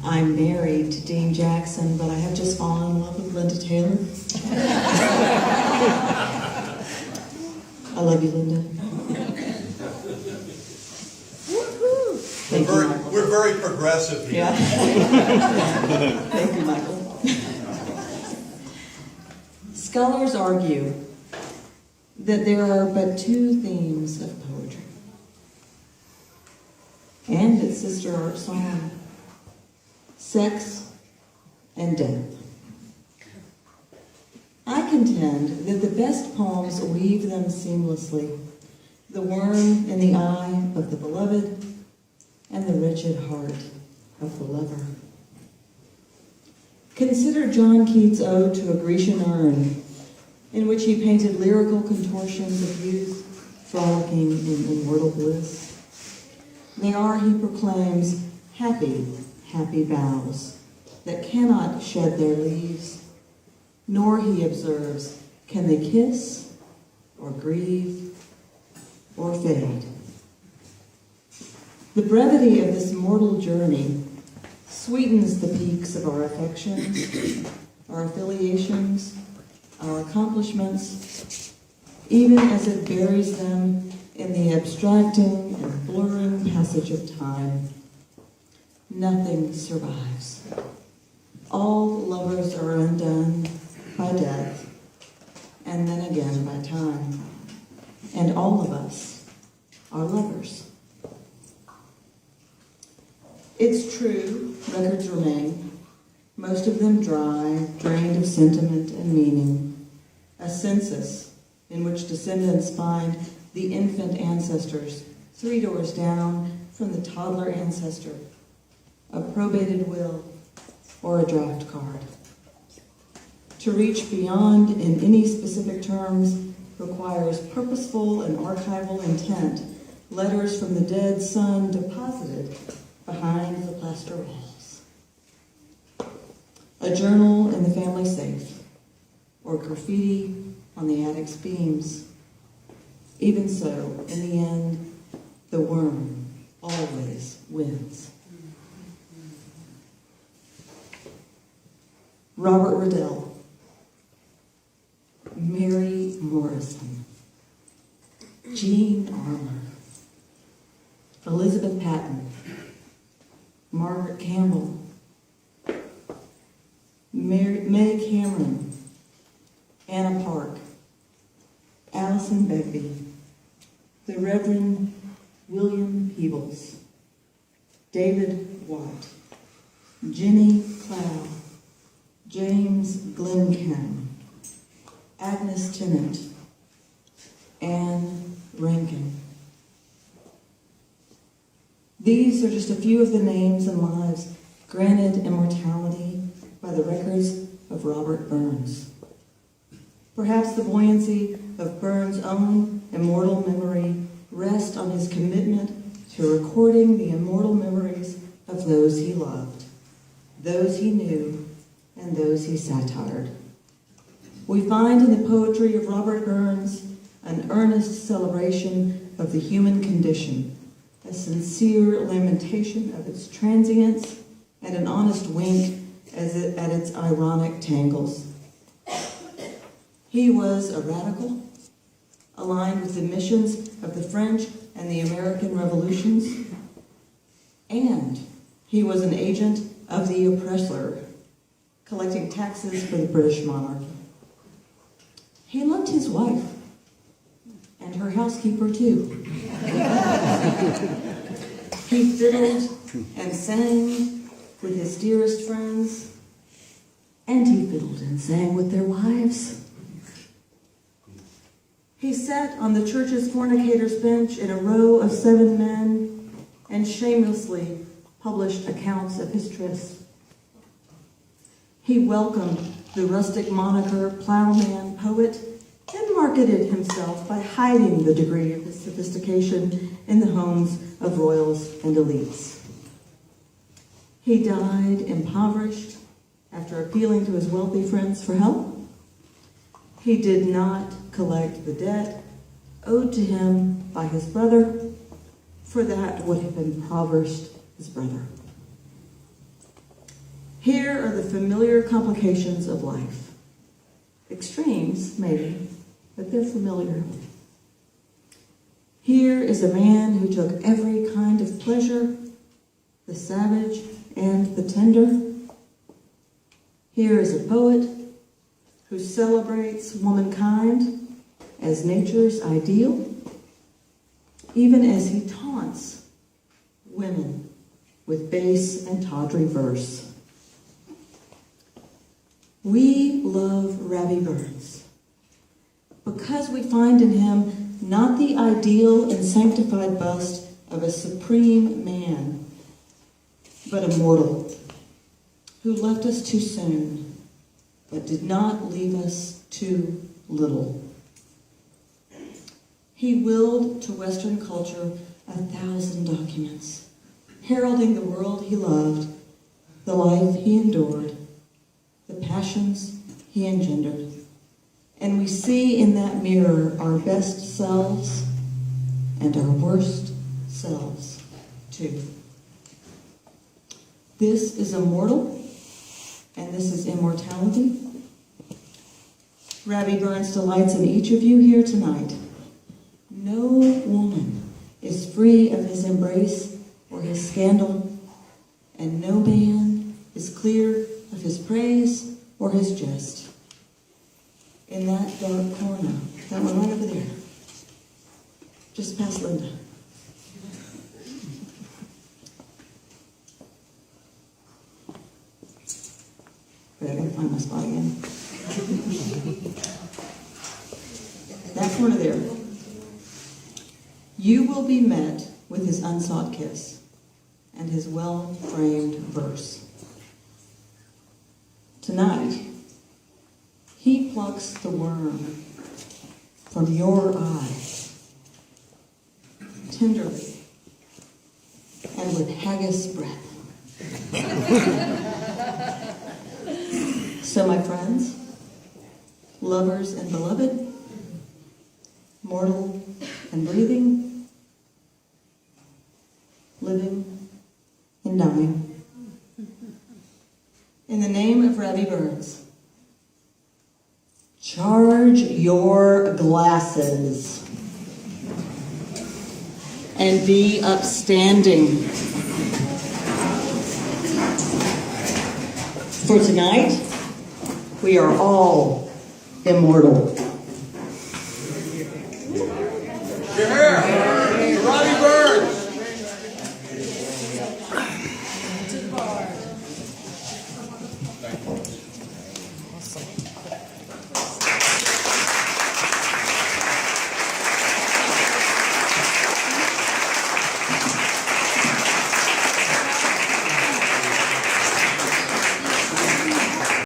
I'm married to Dean Jackson, but I have just fallen in love with Linda Taylor. I love you, Linda. Thank you, Michael. We're very progressive here. Yeah. Thank you, Michael. Scholars argue that there are but two themes of poetry, and its sister art song: sex and death. I contend that the best poems weave them seamlessly: the worm in the eye of the beloved and the wretched heart of the lover. Consider John Keats' ode to a Grecian urn, in which he painted lyrical contortions of youth frolicking in immortal bliss. There he proclaims happy, happy boughs that cannot shed their leaves, nor, he observes, can they kiss or grieve or fade. The brevity of this mortal journey sweetens the peaks of our affections, our affiliations, our accomplishments, even as it buries them in the abstracting and blurring passage of time. Nothing survives. All lovers are undone by death, and then again by time. And all of us are lovers. It's true, records remain, most of them dry, drained of sentiment and meaning. A census in which descendants find the infant ancestors 3 doors down from the toddler ancestor, a probated will, or a draft card. To reach beyond in any specific terms requires purposeful and archival intent, letters from the dead son deposited behind the plaster walls. A journal in the family safe, or graffiti on the attic's beams. Even so, in the end, the worm always wins. Robert Riddell, Mary Morrison, Jean Armour, Elizabeth Patton, Margaret Campbell, May Cameron, Anna Park, Allison Begbie, the Reverend William Peebles, David Watt, Jenny Clow, James Glencairn, Agnes Tennant, Anne Rankin. These are just a few of the names and lives granted immortality by the records of Robert Burns. Perhaps the buoyancy of Burns' own immortal memory rests on his commitment to recording the immortal memories of those he loved, those he knew, and those he satired. We find in the poetry of Robert Burns an earnest celebration of the human condition, a sincere lamentation of its transience, and an honest wink at its ironic tangles. He was a radical, aligned with the missions of the French and the American revolutions, and he was an agent of the oppressor, collecting taxes for the British monarchy. He loved his wife, and her housekeeper too. He fiddled and sang with his dearest friends, and he fiddled and sang with their wives. He sat on the church's fornicator's bench in a row of 7 men and shamelessly published accounts of his trysts. He welcomed the rustic moniker plowman poet and marketed himself by hiding the degree of his sophistication in the homes of royals and elites. He died impoverished after appealing to his wealthy friends for help. He did not collect the debt owed to him by his brother, for that would have impoverished his brother. Here are the familiar complications of life. Extremes, maybe, but they're familiar. Here is a man who took every kind of pleasure, the savage and the tender. Here is a poet who celebrates womankind as nature's ideal, even as he taunts women with base and tawdry verse. We love Ravi Burns because we find in him not the ideal and sanctified bust of a supreme man, but a mortal who left us too soon, but did not leave us too little. He willed to Western culture 1,000 documents, heralding the world he loved, the life he endured, the passions he engendered. And we see in that mirror our best selves and our worst selves, too. This is Immortal, and this is Immortality. Ravi Burns delights in each of you here tonight. No woman is free of his embrace or his scandal, and no man is clear of his praise or his jest. In that dark corner, that one right over there, just past Linda. But I gotta find my spot again. That corner there. You will be met with his unsought kiss and his well-framed verse. Tonight, he plucks the worm from your eye, tenderly and with Haggis breath. So, my friends, lovers and beloved, mortal and breathing, living and dying, in the name of Ravi Burns, charge your glasses and be upstanding. For tonight, we are all immortal.